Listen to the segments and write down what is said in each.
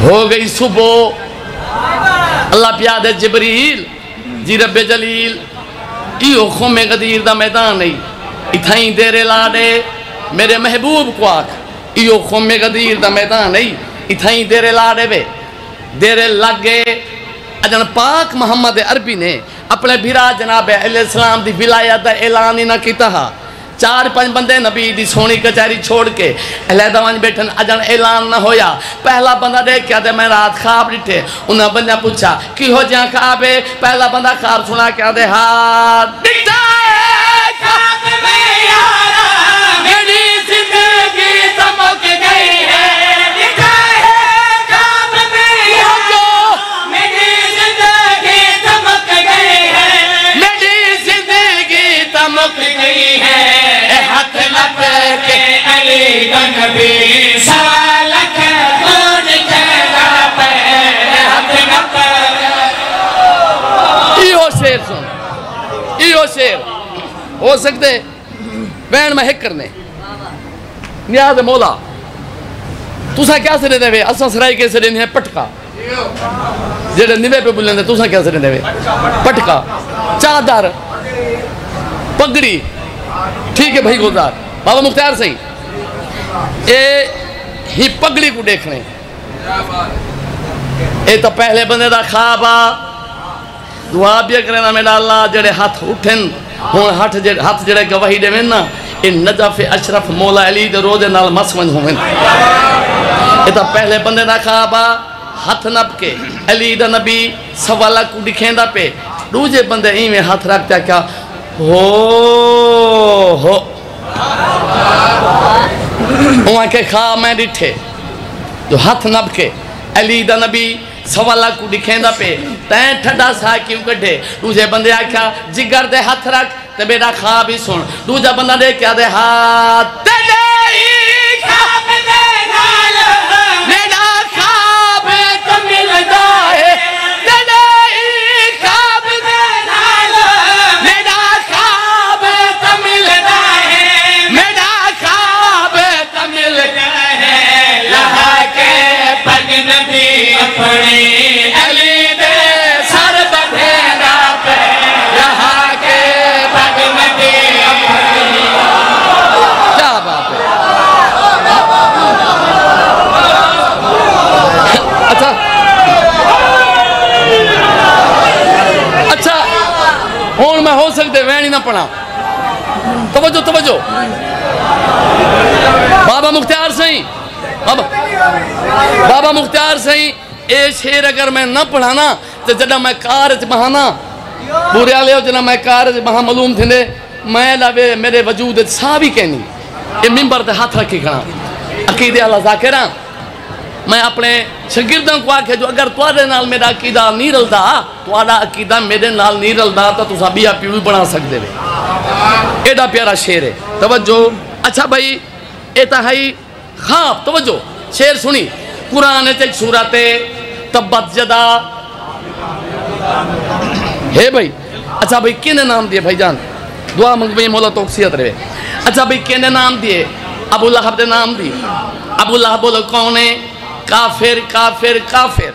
हो गई सुबह, अल्लाह प्यादे जिबरील जी रब्बे जलील इो खुमे गदीर दा मैदान नहीं, इथाई देरे लाडे मेरे महबूब को आख, इो खुमे गदीर दा मैदान नहीं, इथाई देरे लाडे वे देरे लागे। अजन पाक मोहम्मद अरबी ने अपने बिरा जनाब अलैहिस्सलाम दी विलायत दा ऐलान ही ना किया। 4-5 बंदे नबी दी सोनी कचहरी छोड़ के अलहदा वंज बैठन, अजन ऐलान ना होया। पहला बंदा देख क्या दे मैं रात ख्वाब डिठे, उन्हें बंदा पूछा कि हो जा ख्वाब है, पहला बंदा ख्वाब सुना क्या दे हाथ दिखता है ख्वाब में यारा मेरी जिंदगी चमक गई है, दिखता है ख्वाब में यारा मेरी जिंदगी चमक गई है, मेरी जिंदगी चमक गई है। हाथ लपके अली नबी सवालक दूर चला पे हाथ लपके। इहो शेर सुन, इहो शेर हो सकते बैन में हिक करने नियाज मौला तुसा क्या से देवे, असा सराई कैसे देने है पटका जेडे निवे पे बुलंदे, तुसा क्या से देवे पटका चादर पगड़ी, ठीक है भाई गुलजार बाबा मुख्तार सही ए ही पगड़ी को देखने ए तो पहले बंदे दा ख्वाब आ। दुआ भी करना मेरा अल्लाह जेड़े हाथ उठन हुन हाथ जेड़े गवाही देवें ना, ए नजफ अशरफ मौला अली दे रोजे नाल मसवन होवें। ए तो पहले बंदे दा ख्वाब आ, हाथ नप के अली दा नबी सवाला को दिखेंदा पे, दूजे बंदे इवें हाथ रखता क्या हो वहाँ के खा मैं डिठे जो हाथ नब के अली दा नबी सवाला को दिखेंदा पे तैं ठड्डा सा क्यों कढ़े। दूजे बंदे आख्या जिगर दे हाथ रख ते बेटा खा भी सुन। दूजा बंदा दे क्या दे हाथ हो सकते वैन ही ना पढ़ा। तवज्जो तवज्जो बाबा मुख्तार सही, बाबा मुख्तार सही ए शेर अगर मैं न पढ़ाना तो जदा मैं कार च बहाना बुरे वाले जना मैं कार च बहा मालूम थे मैं लावे मेरे वजूद सा भी कहनी ये मिंबर ते हाथ रखी खड़ा अकीदे अल्लाह जाकिरा। मैं अपने शागिर्दों को आखे जो अगर तुहाडे नाल मेरा अकीदा नहीं रलदा, तुहाडा अकीदा मेरे नाल नहीं रलदा तो तुसा बिया पीड़ू बना सकते वे। एडा प्यारा शेर है, तवज्जो। अच्छा भाई ये तो है ख्वाब, तवज्जो शेर सुनी। कुरान च सूरत तब्बत यदा है भाई। अच्छा भाई किने नाम दिए भाईजान, दुआ मंगवे मौला तौसीयत रहे। अच्छा भाई किने नाम दिए, अबू लहब दे नाम दी। अबू लहब बोलो कौन है, काफिर काफिर काफिर।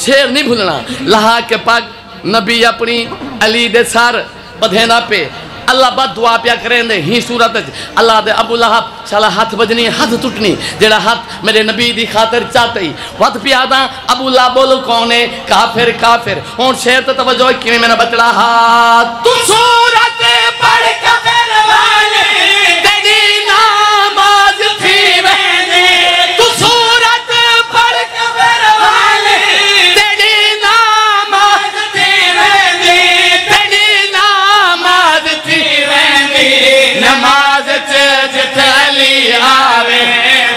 शेर नहीं भूलना, लहा के पग नबी अपनी अली दे सर बधेना पे अल्लाह बद दुआ पिया करें ही सूरत अल्लाह दे अबू लहब शाला हाथ बजनी हाथ टुटनी जेड़ा हाथ मेरे नबी दी खातिर चाहते ही वत पियादा। अबू लहब बोलो कौन है, काफिर काफिर। और शेर तो तवज्जो कि मेरा बचड़ा हाथ तू सूरत पढ़ काफिर वाले तेरी नमाज थी मैंने, तू सूरत पढ़ काफिर वाले तेरी नमाज थी मैंने, तेरी नमाज थी मैंने। नमाज च जित अली आवे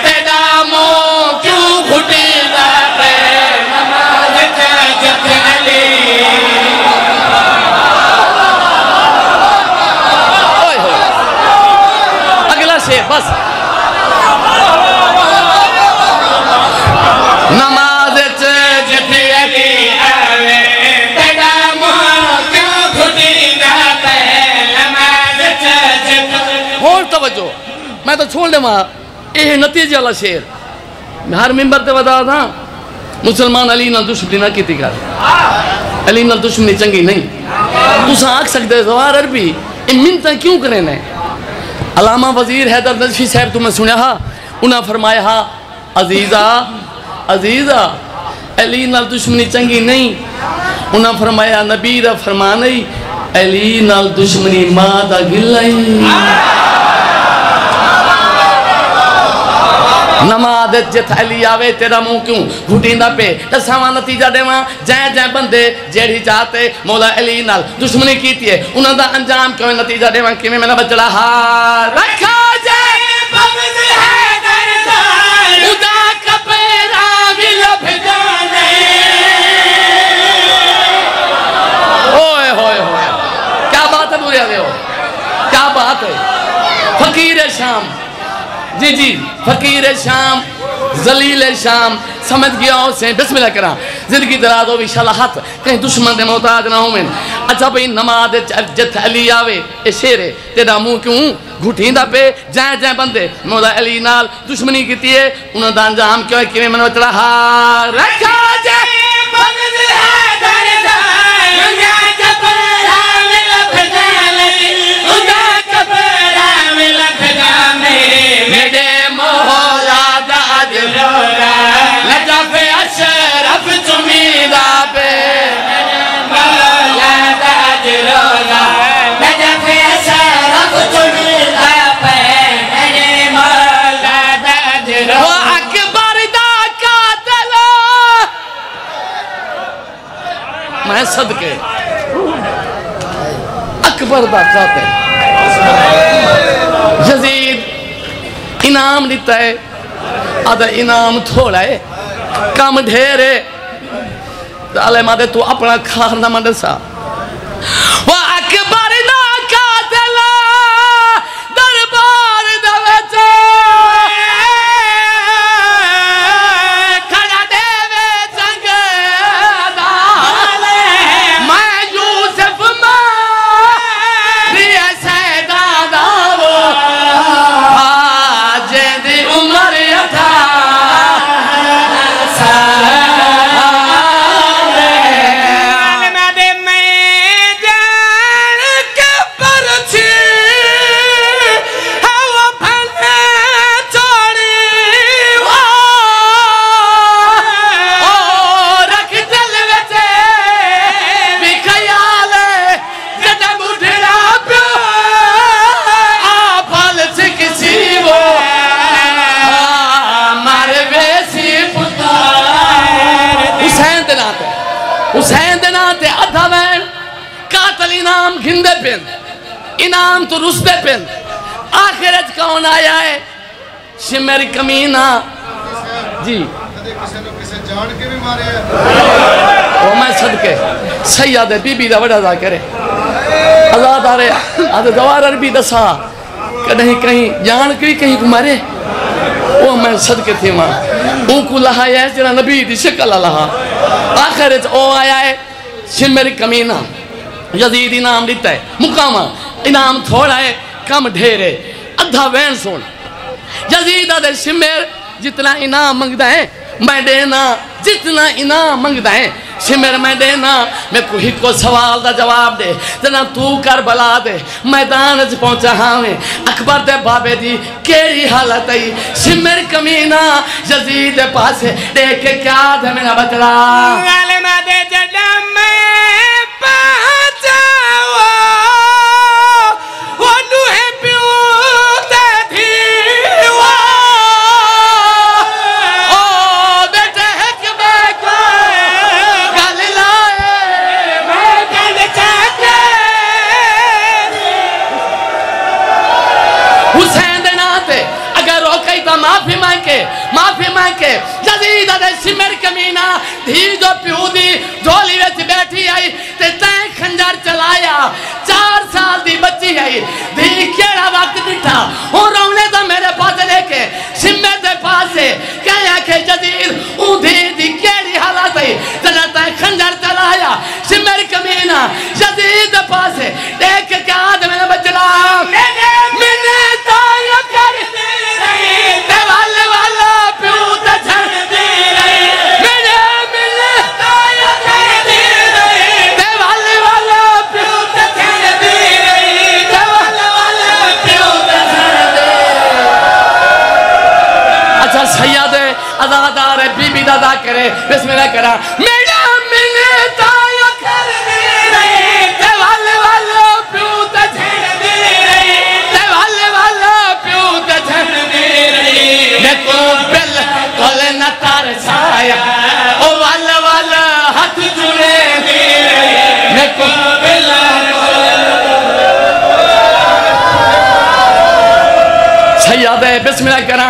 तेरा मुंह क्यों घुटी जावे, नमाज च जित अली। अगला शेर बस। नमाज च जित अली आवे तेरा मुंह क्यों घुटी जावे, नमाज च जित। और तवज्जो मैं तो छोड़ दे मां ये नतीजे वाला शेर हर मिंबर ते बता था। मुसलमान अली नाल दुश्मनी ना की कर, अली नाल दुश्मनी चंगी नहीं। तुस आख सकते जवार अरबी ये मिन्नत क्यों करें ने? अलामा वजीर हैदर नजफी साहब तुम्हें सुना हा, उन्हें फरमाया हा अजीज़ा अजीज़ा अली नाल दुश्मनी चंगी नहीं। उन्हें फरमाया नबी दा फरमान ही अली नाल दुश्मनी मां दा गिला ही। नमाज जिथ अली आवे तेरा मुंह क्यों घुटींदा पे, दसावा नतीजा देवा जै जै बंदे जेड़ी चाहते मौला अली नाल दुश्मनी कीती है उन्हां दा अंजाम क्यों नतीजा देवा किवें मेरा बचड़ा हार रखा जाए बगद है दरदार उदा कपेरा भी लब जाने। ओए होए होए क्या बात है बुरे दे हो, क्या बात है। फकीर शाम जी जी फकीर शाम जलील शाम समझ गया उसे बिस्मिल्लाह करा जिंदगी दराज हो विशालहत कहीं दुश्मन दे मोहताज ना होवें। अच्छा भाई नमाज जिथ अली आवे ए शेरे तेरा मुंह क्यों घुटींदा पे जै जै बंदे मौला अली नाल दुश्मनी कीती है उन्हां दा अंजाम क्यों किवें मन बचड़ा हार रखा जाए बगद है दरदार उदा कपेरा में लब जाने उदा कपेरा में लब जाने मेरे मोहला दाद रोरा लजफ अशरफ चुमीदा पे मोहला दाद रोरा लजफ अशरफ चुमीदा पे मेरे मोहला दाद रोरा वो अकबर दा कातिल मैं सदके अकबर दा कातिल यजीद इनाम दिता है आधा इनाम थोड़ा है कम ढेर है दाले मादे तू अपना खाना मदरसा वो अकबर ना कातिल दरबार दे विच खड़ा देवे संग दा मैं यूसुफ मारिया सैदा दा वो हुसैन दे नाम ते अधा वैन कातल इनाम घिंदे पिन इनाम तो रुसदे पिन आखिर कौन आया है शिमर कमीना जी जान के भी मारे ओ मैं सदके सैयद बीबी दा बड़ा दा करे आजाद आ रहे आज गवार भी दसा कहीं कहीं जान के कहीं को मारे ओ मैं सदके थे मां उनको लहाया जरा नबी दी शक्ल लहा आखिर ओ आया है शिमर कमीना यजीद इनाम दिता है मुकामा इनाम थोड़ा है कम ढेर है अद्धा वैन सुन यजीद आदे शिमर जितना इनाम मंगदा है मैं देना जितना इनाम मंगदा है शिमर मैं देना मैं कोई को सवाल दा जवाब दे जना तू कर बला दे मैदान च पहुंचा हावे अकबर दे बाबे दी केड़ी हालत है शिमर कमीना यजीद दे पास देख के क्या दे मेरा बचड़ा गालमा दे जडम में पहुंचाओ वो दुहे पियो ते धीवा ओ बेटे के बेको गल लाए मैं गल चाहते हुसैन दे नाते अगर रोके तो माफी मांग के यजीद दे शिमर कमीना धी जो प्यू दी झोली विच बैठी आई ते तैं खंजर चलाया 4 साल दी बच्ची आई धी केड़ा वक्त दिठा हूं रोने दा मेरे पास लेके शिमर दे पास से कहया के यजीद ऊंधी दी केड़ी हालत है जना तैं खंजर चलाया शिमर कमीना यजीद दे पास देख के क्या दे मेरा बचड़ा मैंने ताया करते रहे ते वाला प्यू ते छड़ते रहे मैंने अज़ादार बीबी दा ज़ाकिर है बिस्मिल्लाह करा मेरा मिलता यो कर दे रही ते वल वल प्यू ते छड़ दे रही ते वल वल प्यू ते छड़ दे रही मैं को बिल कोल न तरसाया ओ वल वल हाथ जुड़े दे रही मैं को बिल सैयद बिस्मिल्लाह करा